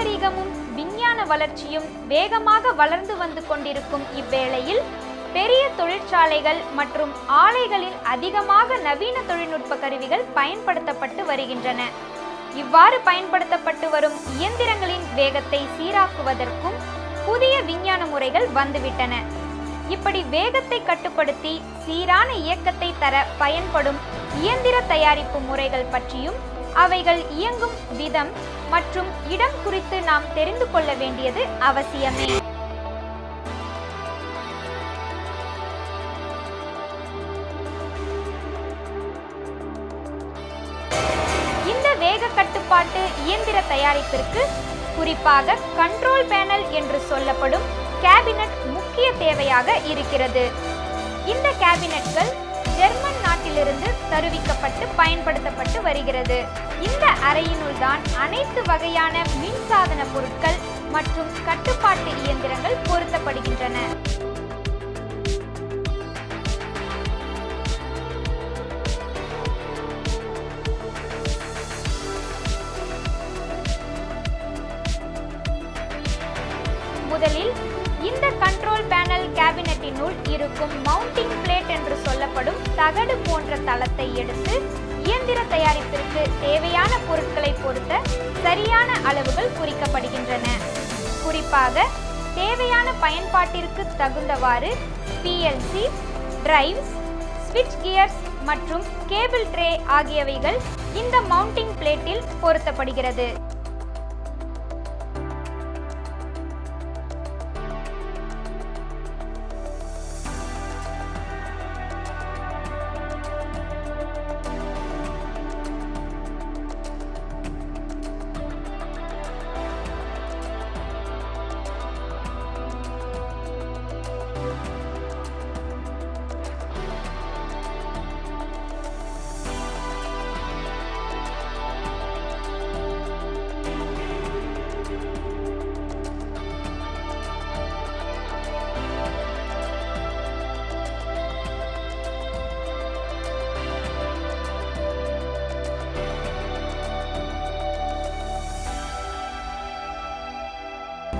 நாகரிகமும் விஞ்ஞான வளர்ச்சியும் வேகமாக வளர்ந்து வந்து கொண்டிருக்கும் இவ்வேளையில் பெரிய தொழிற்சாலைகள் மற்றும் ஆலைகளில் அதிகமாக நவீன தொழில்நுட்ப கருவிகள் பயன்படுத்தப்பட்டு வருகின்றன. இவ்வாறு பயன்படுத்தப்பட்டு வரும் இயந்திரங்களின் வேகத்தை சீராக்குவதற்கும் புதிய விஞ்ஞான முறைகள் வந்துவிட்டன. இப்படி வேகத்தை கட்டுப்படுத்தி சீரான இயக்கத்தை தர பயன்படும் இயந்திர தயாரிப்பு முறைகள் பற்றியும் அவைகள் இயங்கும் விதம் மற்றும் இடம் குறித்து நாம் தெரிந்து கொள்ள வேண்டியது அவசியமே. இந்த வேக கட்டுப்பாட்டு இயந்திர தயாரிப்பிற்கு குறிப்பாக கண்ட்ரோல் பேனல் என்று சொல்லப்படும் கேபினட் முக்கிய தேவையாக இருக்கிறது. இந்த கேபினட்கள் ஜெர்மன் நாட்டிலிருந்து தருவிக்கப்பட்டு பயன்படுத்தப்பட்டு வருகிறது. இந்த அறையினுள் தான் அனைத்து வகையான மின்சாதன பொருட்கள் மற்றும் கட்டுப்பாட்டு இயந்திரங்கள் பொருத்தப்படுகின்றன. முதலில் இந்த கண்ட்ரோல் பேனல் கேபினட்டினுள் இருக்கும் மவுண்டிங் பிளேட் என்று சொல்லப்படும் தகடு போன்ற தளத்தை எடுத்து இயந்திர தயாரிப்பிற்கு தேவையான பொருட்களை பொறுத்த சரியான அளவுகள் குறிக்கப்படுகின்றன. குறிப்பாக தேவையான பயன்பாட்டிற்கு தகுந்தவாறு PLC, டிரைவ்ஸ், ஸ்விட்ச் கியர்ஸ் மற்றும் கேபிள் ட்ரே ஆகியவைகள் இந்த மவுண்டிங் பிளேட்டில் பொருத்தப்படுகிறது.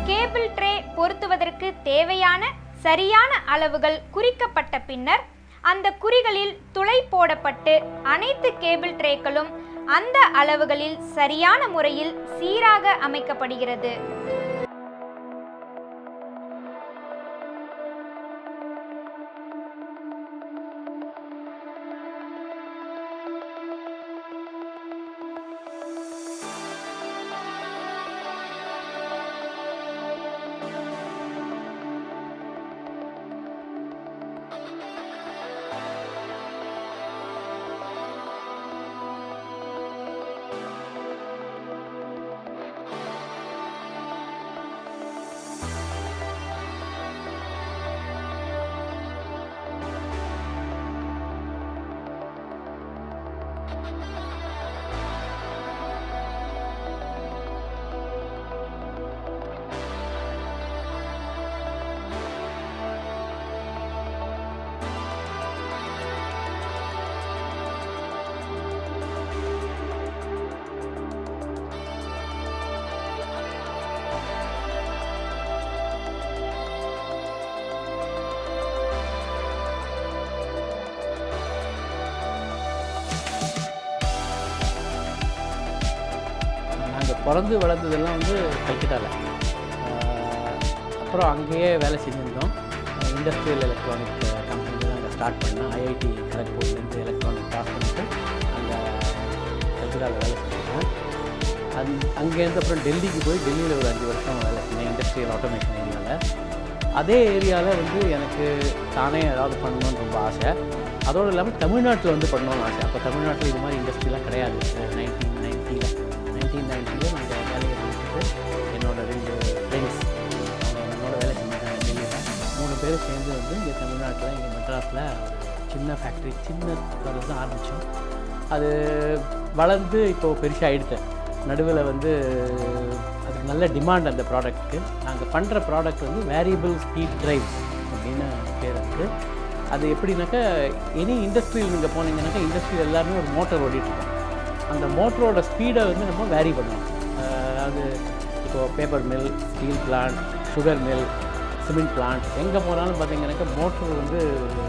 கேபிள் ட்ரே பொருத்துவதற்கு தேவையான சரியான அளவுகள் குறிக்கப்பட்ட பின்னர் அந்த குறிகளில் துளை போடப்பட்டு அனைத்து கேபிள் ட்ரேக்களும் அந்த அளவுகளில் சரியான முறையில் சீராக அமைக்கப்படுகிறது. பிறந்து வளர்ந்ததெல்லாம் வந்து கல்கட்டாவில். அப்புறம் அங்கேயே வேலை செஞ்சுருந்தோம். இண்டஸ்ட்ரியல் எலக்ட்ரானிக் கம்பெனியில் அங்கே ஸ்டார்ட் பண்ணேன். IIT கரக்பூர்லேருந்து எலக்ட்ரானிக் பாஸ் பண்ணிட்டு அங்கே கல்கட்டாவில் வேலை செஞ்சுருக்கேன். அங்கேருந்து அப்புறம் டெல்லிக்கு போய் டெல்லியில் ஒரு 5 வருஷம் வேலை செஞ்சேன் இண்டஸ்ட்ரியல் ஆட்டோமேஷன் ஏரியாவில். அதே ஏரியாவில் வந்து எனக்கு தானே ஏதாவது பண்ணணுன்னு ரொம்ப ஆசை. அதோடு இல்லாமல் தமிழ்நாட்டில் வந்து பண்ணணும்னு ஆசை. அப்போ தமிழ்நாட்டில் இது மாதிரி இண்டஸ்ட்ரியெலாம் கிடையாது. 1990 நாங்கள் வேலையை பண்ணிட்டு என்னோட 2 ஃப்ரெண்ட்ஸ் என்னோட வேலை செஞ்சுட்டாங்க டெல்லியில். 3 பேர் சேர்ந்து வந்து இங்கே தமிழ்நாட்டில் இங்கே மெட்ராஸில் ஒரு சின்ன ஃபேக்ட்ரி சின்ன தான் ஆரம்பித்தோம். அது வளர்ந்து இப்போது பெருசாகிடுது. நடுவில் வந்து அதுக்கு நல்ல டிமாண்ட் அந்த ப்ராடக்ட்டுக்கு. நாங்கள் பண்ணுற ப்ராடக்ட் வந்து வேரியபிள் ஸ்பீட் டிரைவ்ஸ் அப்படின்னு பேர் இருக்குது. அது எப்படின்னாக்கா எனி இண்டஸ்ட்ரியில் நீங்கள் போனீங்கன்னாக்கா இண்டஸ்ட்ரியில் எல்லாருமே ஒரு மோட்டர் ஓடிட்டுருக்கோம். அந்த மோட்டரோட ஸ்பீடை வந்து நம்ம வேரி பண்ணணும். அது இப்போது paper mill, steel plant, sugar mill, cement plant, எங்கே போனாலும் பார்த்திங்கனாக்கா மோட்டர் வந்து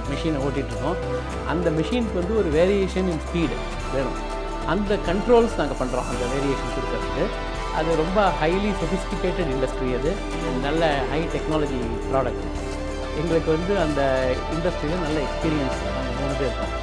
மிஷினை ஓட்டிகிட்ருக்கோம். அந்த மிஷினுக்கு வந்து ஒரு வேரியேஷன் இன் ஸ்பீடு வேணும். அந்த கண்ட்ரோல்ஸ் நாங்கள் பண்ணுறோம் அந்த வேரியேஷன் கொடுக்கறதுக்கு. அது ரொம்ப ஹைலி சொஃபிஸ்டிகேட்டட் இண்டஸ்ட்ரி. அது நல்ல ஹை டெக்னாலஜி ப்ராடக்ட். எங்களுக்கு வந்து அந்த இண்டஸ்ட்ரியில் நல்ல எக்ஸ்பீரியன்ஸ் நாங்கள் 3 பேர் இருக்கோம்.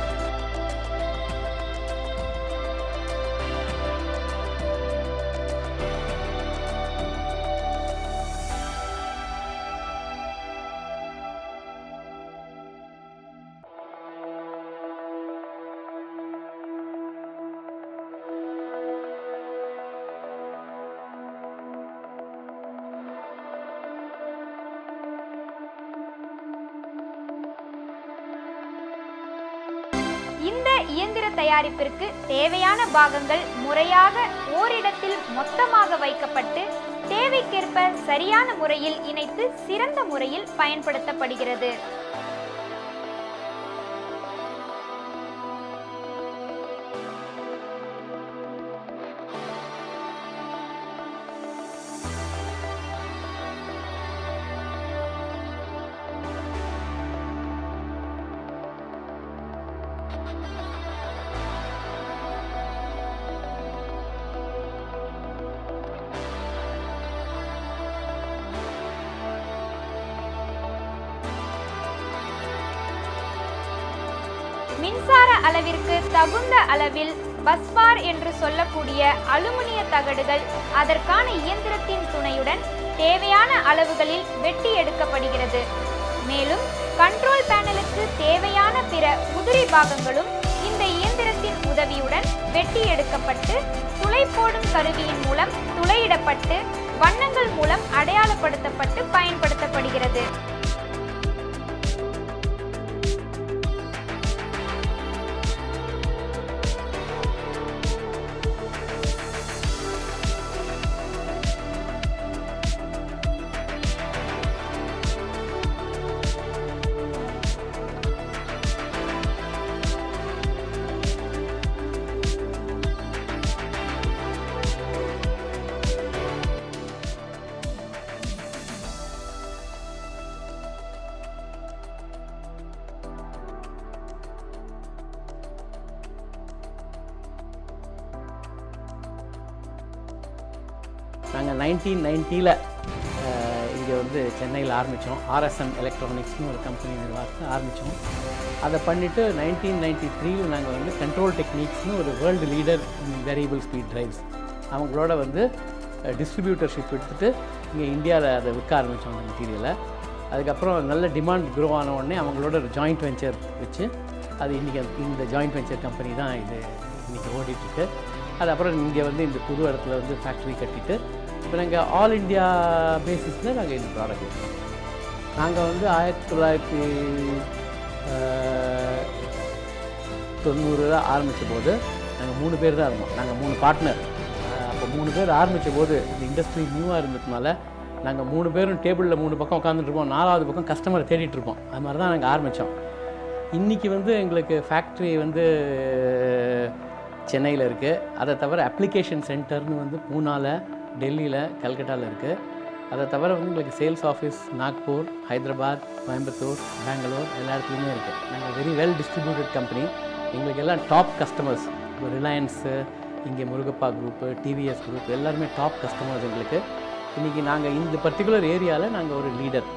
இந்த இயந்திர தயாரிப்பிற்கு தேவையான பாகங்கள் முறையாக ஓரிடத்தில் மொத்தமாக வைக்கப்பட்டு தேவைக்கேற்ப சரியான முறையில் இணைத்து சிறந்த முறையில் பயன்படுத்தப்படுகிறது. மின்சார அளவிற்கு தகுந்த அளவில் பஸ்பார் என்று சொல்லக்கூடிய அலுமினிய தகடுகள் அதற்கான இயந்திரத்தின் துணையுடன் தேவையான அளவுகளில் வெட்டி எடுக்கப்படுகிறது. மேலும் கண்ட்ரோல் பேனலுக்கு தேவையான பிற உதிரி பாகங்களும் இந்த இயந்திரத்தின் உதவியுடன் வெட்டி எடுக்கப்பட்டு துளை போடும் கருவியின் மூலம் துளையிடப்பட்டு வண்ணங்கள் மூலம் அடையாளப்படுத்தப்பட்டு பயன்படுத்தப்படுகிறது. நாங்கள் 1990 இங்கே வந்து சென்னையில் ஆரம்பித்தோம். RSM எலக்ட்ரானிக்ஸ்னு ஒரு கம்பெனி நிர்வாகத்தை ஆரம்பித்தோம். அதை பண்ணிவிட்டு 1993 நாங்கள் வந்து கண்ட்ரோல் டெக்னிக்ஸ்னு ஒரு world leader in variable speed drives அவங்களோட வந்து டிஸ்ட்ரிபியூட்டர்ஷிப் எடுத்துகிட்டு இங்கே இந்தியாவில் அதை விற்க ஆரம்பித்தோம் அந்த மெட்டீரியலை. அதுக்கப்புறம் நல்ல டிமாண்ட் க்ரோ ஆன உடனே அவங்களோட ஒரு ஜாயிண்ட் வெஞ்சர் வச்சு அது இன்றைக்கி இந்த ஜாயிண்ட் வெஞ்சர் கம்பெனி தான் இது இன்றைக்கி ஓடிட்டுருக்கு. அது அப்புறம் இங்கே வந்து இந்த புது இடத்துல வந்து ஃபேக்ட்ரி கட்டிட்டு இப்போ நாங்கள் ஆல் இண்டியா பேசிஸில் நாங்கள் இந்த ப்ராடக்ட் இருக்கோம். நாங்கள் வந்து 1990 ஆரம்பித்த போது நாங்கள் 3 பேர் தான் இருந்தோம். நாங்கள் 3 பார்ட்னர். அப்போ 3 பேர் ஆரம்பித்த போது இந்த இண்டஸ்ட்ரி நியூவாக இருந்ததுனால நாங்கள் 3 பேரும் டேபிளில் 3 பக்கம் உட்காந்துட்ருப்போம், 4வது பக்கம் கஸ்டமரை தேடிட்டுருப்போம். அது மாதிரி தான் நாங்கள் ஆரம்பித்தோம். இன்றைக்கி வந்து எங்களுக்கு ஃபேக்ட்ரி வந்து சென்னையில் இருக்குது. அதை தவிர அப்ளிகேஷன் சென்டர்னு வந்து பூனாவில், டெல்லியில், கல்கட்டாவில் இருக்குது. அதை தவிர வந்து எங்களுக்கு சேல்ஸ் ஆஃபீஸ் நாக்பூர், ஹைதராபாத், கோயம்புத்தூர், பெங்களூர் எல்லா இடத்துலையுமே இருக்குது. நாங்கள் வெரி வெல் டிஸ்ட்ரிபியூட்டட் கம்பெனி. எங்களுக்கு எல்லாம் டாப் கஸ்டமர்ஸ். இப்போ ரிலையன்ஸு, இங்கே முருகப்பா குரூப்பு, டிவிஎஸ் குரூப் எல்லாருமே டாப் கஸ்டமர்ஸ் எங்களுக்கு. இன்றைக்கி நாங்கள் இந்த பர்டிகுலர் ஏரியாவில் நாங்கள் ஒரு லீடர்.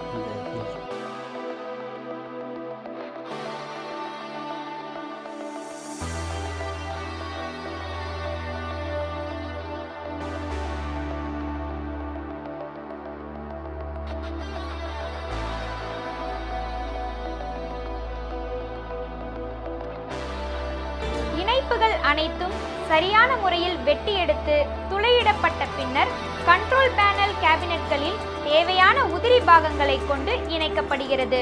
இணைப்புகள் அனைத்தும் சரியான முறையில் வெட்டி எடுத்து துளையிடப்பட்ட பின்னர் கண்ட்ரோல் பேனல் கேபினெட்களில் தேவையான உதிரி பாகங்களை கொண்டு இணைக்கப்படுகிறது.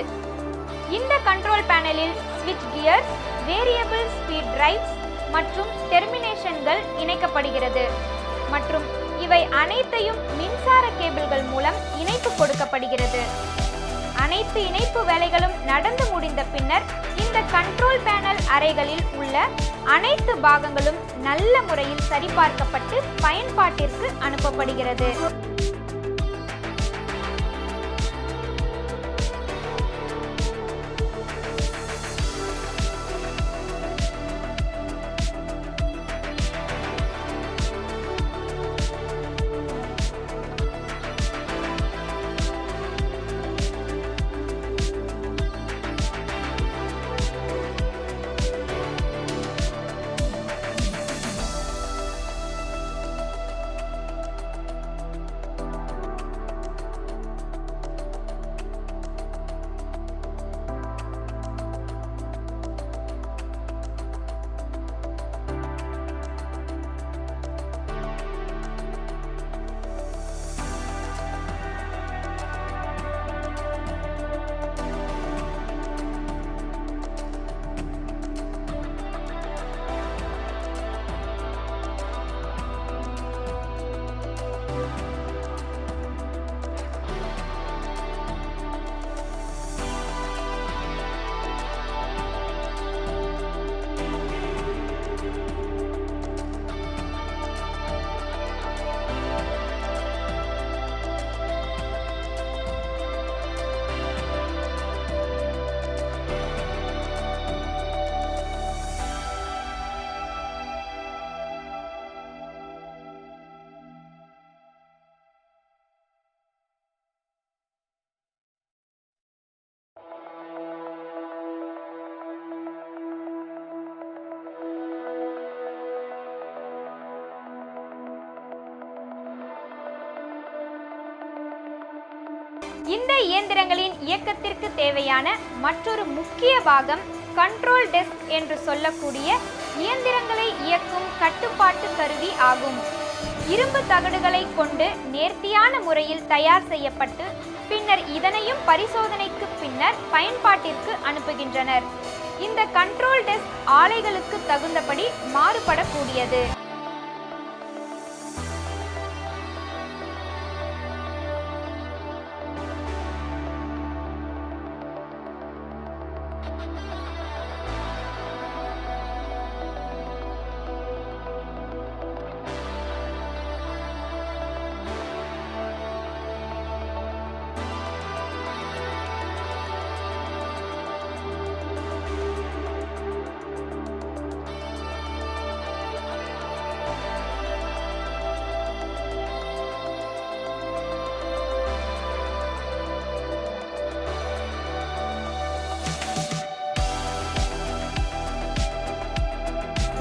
இந்த கண்ட்ரோல் பேனலில் ஸ்விட்ச் கியர்ஸ், வேரியபிள் ஸ்பீட் டிரைவ்ஸ் மற்றும் டெர்மினேஷன்கள் இணைக்கப்படுகிறது மற்றும் இவை அனைத்தையும் மின்சார கேபிள்கள் மூலம் இணைப்பு கொடுக்கப்படுகிறது. அனைத்து இணைப்பு வேலைகளும் நடந்து முடிந்த பின்னர் இந்த கண்ட்ரோல் பேனல் அறைகளில் உள்ள அனைத்து பாகங்களும் நல்ல முறையில் சரிபார்க்கப்பட்டு பயன்பாட்டிற்கு அனுப்பப்படுகிறது. இயந்திரங்களின் இயக்கத்திற்கு தேவையான மற்றொரு முக்கிய பாகம் கண்ட்ரோல் டெஸ்க் என்று சொல்லக்கூடிய இயந்திரங்களை இயக்கும் கட்டுப்பாட்டு கருவி ஆகும். இரும்பு தகடுகளை கொண்டு நேர்த்தியான முறையில் தயார் செய்யப்பட்டு பின்னர் இதனையும் பரிசோதனைக்கு பின்னர் பயன்பாட்டிற்கு அனுப்புகின்றனர். இந்த கண்ட்ரோல் டெஸ்க் ஆலைகளுக்கு தகுந்தபடி மாறுபடக்கூடியது.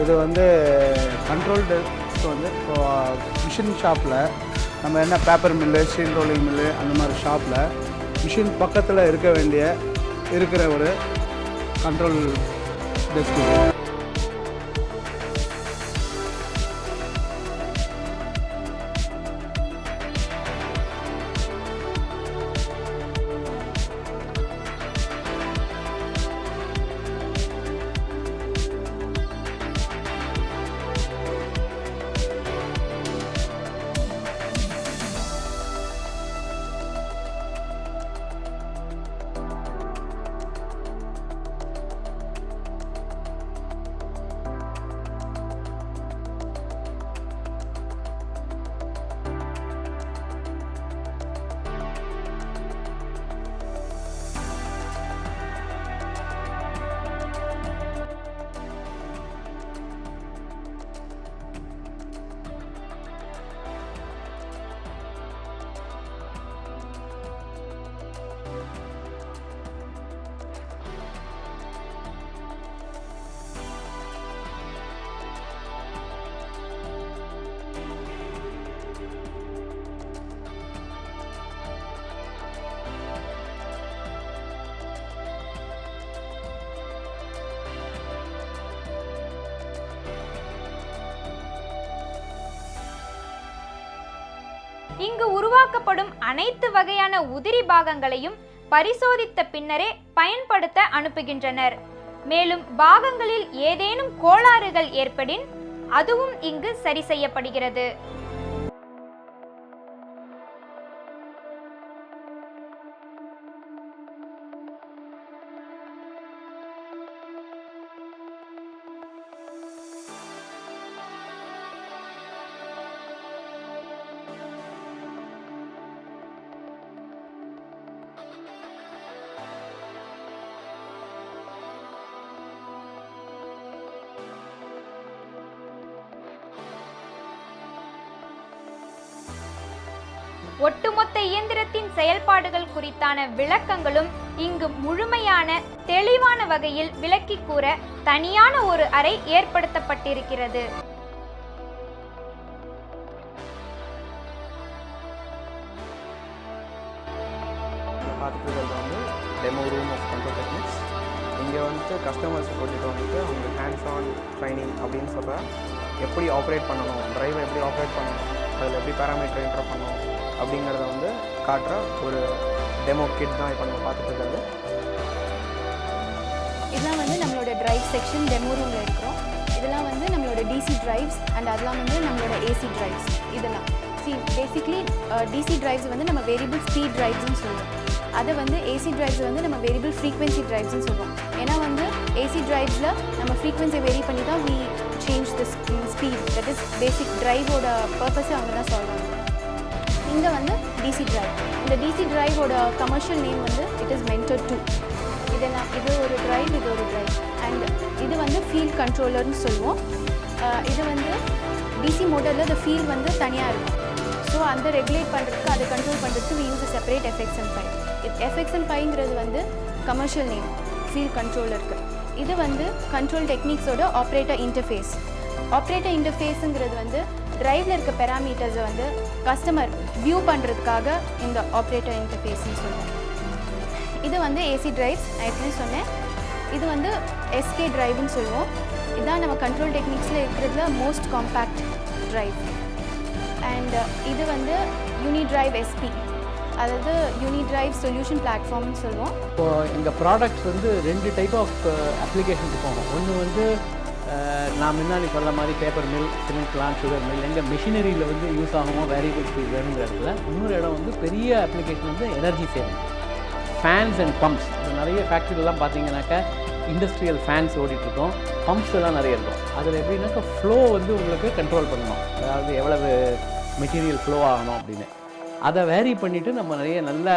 இது வந்து கண்ட்ரோல் டெஸ்க் வந்து இப்போ மிஷின் ஷாப்பில் நம்ம என்ன paper mill, steel rolling mill அந்த மாதிரி ஷாப்பில் மிஷின் பக்கத்தில் இருக்கிற ஒரு கண்ட்ரோல் டெஸ்க் இது. இங்கு உருவாக்கப்படும் அனைத்து வகையான உதிரி பாகங்களையும் பரிசோதித்த பின்னரே பயன்படுத்த அனுப்புகின்றனர். மேலும் பாகங்களில் ஏதேனும் கோளாறுகள் ஏற்படின் அதுவும் இங்கு சரி செய்யப்படுகிறது. ஒட்டுமொத்த இயந்திரத்தின் செயல்பாடுகள் குறித்தான விளக்கங்களும் இங்கு முழுமையான தெளிவான வகையில் விளக்கி கூற தனியான ஒரு அறை ஏற்படுத்தப்பட்டிருக்கிறது. பார்த்துக்கிறது வந்து demo room of control techniques. இங்கே வந்துட்டு கஸ்டமர்ஸ் கூட்டிகிட்டு வந்துட்டு அவங்க ஹேண்ட்ஸ் ஆன் ட்ரைனிங் அப்படின்னு சொல்கிற எப்படி ஆப்ரேட் பண்ணணும், ட்ரைவை எப்படி ஆப்ரேட் பண்ணணும், அதில் எப்படி பேராமீட்டர் என்டர் பண்ணணும் அப்படிங்கிறத வந்து காட்டுற ஒரு டெமோ கிட் தான் இப்போ நம்ம பார்த்துட்டு இருக்கிறது. இதெல்லாம் வந்து நம்மளோட டிரைவ் செக்ஷன் டெமோ ரூமில் இருக்கிறோம். இதெல்லாம் வந்து நம்மளோட டிசி டிரைவ்ஸ் அண்ட் அதெல்லாம் வந்து நம்மளோட ஏசி டிரைவ்ஸ். இதெல்லாம் பேசிக்லி டிசி டிரைவ்ஸ் வந்து நம்ம வேரியபிள் ஸ்பீட் டிரைவ்ஸ்னு சொல்லுவோம். அதை வந்து ஏசி டிரைவ்ஸ் வந்து நம்ம வேரியபிள் ஃப்ரீக்வன்சி டிரைவ்ஸ்னு சொல்லுவோம். ஏன்னா வந்து ஏசி டிரைவ்ஸில் நம்ம ஃப்ரீக்வன்சியை வேரி பண்ணி தான் we change the speed. That is basic டிரைவோட பர்பஸை அவங்க தான் சொல்கிறாங்க. இங்கே வந்து டிசி டிரைவ். இந்த டிசி டிரைவோட கமர்ஷியல் நேம் வந்து இட் இஸ் மென்டர் 2. இது ஒரு டிரைவ், இது ஒரு டிரைவ். அண்ட் இது வந்து ஃபீல்ட் கண்ட்ரோலர்னு சொல்லுவோம். இது வந்து டிசி மோட்டரில் இந்த ஃபீல்ட் வந்து தனியாக இருக்கும். ஸோ அந்த ரெகுலேட் பண்ணுறதுக்கு, அதை கண்ட்ரோல் பண்ணுறதுக்கு வி யூஸ் செப்பரேட் FXM5. FXM5ங்கிறது வந்து கமர்ஷியல் நேம் ஃபீல்ட் கண்ட்ரோலருக்கு. இது வந்து கண்ட்ரோல் டெக்னிக்ஸோட ஆப்ரேட்டர் இன்டர்ஃபேஸ். ஆப்ரேட்டர் இன்டர்ஃபேஸுங்கிறது வந்து டிரைவில் இருக்க பேராமீட்டர்ஸை வந்து கஸ்டமர் வியூ பண்ணுறதுக்காக இந்த ஆப்ரேட்டர் இன்டர்ஃபேஸ்ன்னு சொல்லுவோம். இது வந்து ஏசி டிரைவ்ஸ் நான் ஏற்கனவே சொன்னேன். இது வந்து எஸ்கே டிரைவ்னு சொல்லுவோம். இதுதான் நம்ம கண்ட்ரோல் டெக்னிக்ஸில் இருக்கிறதுல மோஸ்ட் காம்பேக்ட் டிரைவ். அண்ட் இது வந்து யூனிட்ரைவ் எஸ்பி, அதாவது யூனிட்ரைவ் சொல்யூஷன் பிளாட்ஃபார்ம்னு சொல்லுவோம். இப்போது எங்கள் ப்ராடக்ட்ஸ் வந்து 2 டைப் ஆஃப் அப்ளிகேஷனுக்கு போகும். ஒன்று வந்து நான் முன்னாடி சொல்ல மாதிரி paper mill, cement plant, sugar mill, எங்கள் மிஷினரியில் வந்து யூஸ் ஆகுமோ வேரியபிள் ஸ்பீட் வேணுங்கிற இடத்துல. இன்னொரு இடம் வந்து பெரிய அப்ளிகேஷன் வந்து energy saving, fans and pumps. நிறைய ஃபேக்ட்ரிலாம் பார்த்தீங்கன்னாக்கா இண்டஸ்ட்ரியல் ஃபேன்ஸ் ஓடிட்டுருக்கோம், பம்ப்ஸ் எல்லாம் நிறைய இருக்கும். அதில் எப்படின்னாக்கா ஃப்ளோ வந்து உங்களுக்கு கண்ட்ரோல் பண்ணணும், அதாவது எவ்வளவு மெட்டீரியல் ஃப்ளோ ஆகணும் அப்படின்னு. அதை வேரி பண்ணிவிட்டு நம்ம நிறைய நல்ல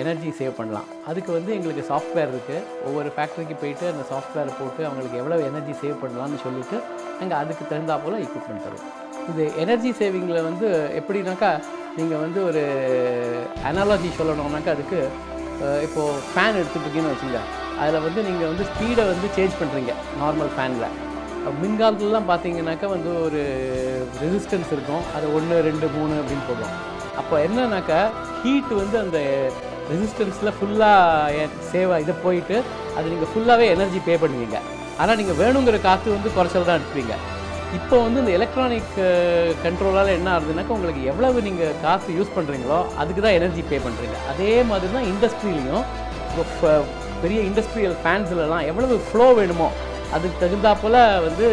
எனர்ஜி சேவ் பண்ணலாம். அதுக்கு வந்து எங்களுக்கு சாஃப்ட்வேர் இருக்குது. ஒவ்வொரு ஃபேக்ட்ரிக்கு போயிட்டு அந்த சாஃப்ட்வேரை போட்டு அவங்களுக்கு எவ்வளோ எனர்ஜி சேவ் பண்ணலாம்னு சொல்லிவிட்டு நாங்கள் அதுக்கு தகுந்தா போல் எக்யூப்மெண்ட் தருவோம். இந்த எனர்ஜி சேவிங்கில் வந்து எப்படின்னாக்கா நீங்கள் வந்து ஒரு அனாலஜி சொல்லணும்னாக்கா அதுக்கு இப்போது ஃபேன் எடுத்துகிட்டீங்கன்னு வச்சுங்க, அதில் வந்து நீங்கள் வந்து ஸ்பீடை வந்து சேஞ்ச் பண்ணுறீங்க. நார்மல் ஃபேனில் மின்காலத்துலலாம் பார்த்தீங்கன்னாக்கா வந்து ஒரு ரெசிஸ்டன்ஸ் இருக்கும், அதை 1, 2, 3 அப்படின்னு போடுவோம். அப்போ என்னன்னாக்கா ஹீட் வந்து அந்த ரெசிஸ்டன்ஸில் ஃபுல்லாக சேவாக இதை போயிட்டு அது நீங்கள் ஃபுல்லாகவே எனர்ஜி பே பண்ணுவீங்க. ஆனால் நீங்கள் வேணுங்கிற காற்று வந்து குறைச்சல் தான் எடுத்துப்பீங்க. இப்போ வந்து இந்த எலக்ட்ரானிக் கண்ட்ரோலால் என்ன ஆகுதுனாக்கா உங்களுக்கு எவ்வளவு நீங்கள் காற்று யூஸ் பண்ணுறீங்களோ அதுக்கு தான் எனர்ஜி பே பண்ணுறீங்க. அதே மாதிரி தான் இண்டஸ்ட்ரியிலையும் பெரிய இண்டஸ்ட்ரியல் ஃபேன்ஸ்லலாம் எவ்வளவு ஃப்ளோ வேணுமோ அதுக்கு தகுந்தாப்போல் வந்து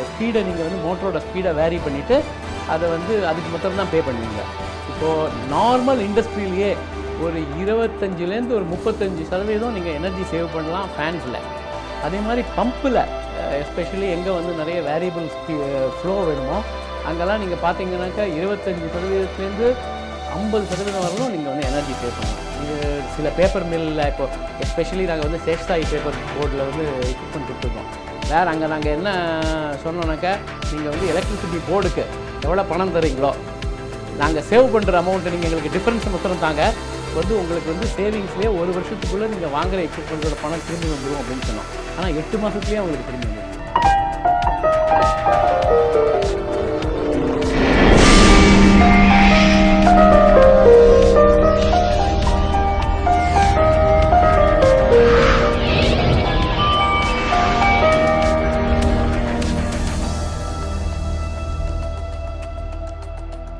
ஸ்பீடை நீங்கள் வந்து மோட்டரோட ஸ்பீடை வேரி பண்ணிவிட்டு அதை வந்து அதுக்கு மட்டும்தான் பே பண்ணுவீங்க. இப்போது நார்மல் இண்டஸ்ட்ரியிலேயே ஒரு 25லேருந்து ஒரு 35% நீங்கள் எனர்ஜி சேவ் பண்ணலாம் ஃபேன்ஸில். அதே மாதிரி பம்பில் எஸ்பெஷலி எங்கே வந்து நிறைய வேரியபிள் ஃப்ளோ வேணுமோ அங்கெல்லாம் நீங்கள் பார்த்தீங்கன்னாக்கா 25%லேருந்து 50% வரலும் நீங்கள் வந்து எனர்ஜி சேவ் பண்ணலாம். இது சில பேப்பர் மில்லில் இப்போ எஸ்பெஷலி நாங்கள் வந்து சேஷ்தாயி பேப்பர் போர்டில் வந்து எக்யூப்மெண்ட் கொடுத்துருக்கோம். வேறு அங்கே நாங்கள் என்ன சொன்னோன்னாக்கா நீங்கள் வந்து எலக்ட்ரிசிட்டி போர்டுக்கு எவ்வளோ பணம் தரீங்களோ நாங்கள் சேவ் பண்ணுற அமௌண்ட்டை நீங்கள் எங்களுக்கு டிஃப்ரென்ஸ் மட்டும் தாங்க வந்து உங்களுக்கு வந்து சேவிங்ஸ்லேயே 1 வருஷத்துக்குள்ளே நீங்கள் வாங்குகிற எக்யூப்மெண்ட்டோட பணம் திரும்பி வந்துடும் அப்படின்னு சொன்னோம். ஆனால் 8 மாதத்துலேயே அவங்களுக்கு திரும்பி வந்துடும்.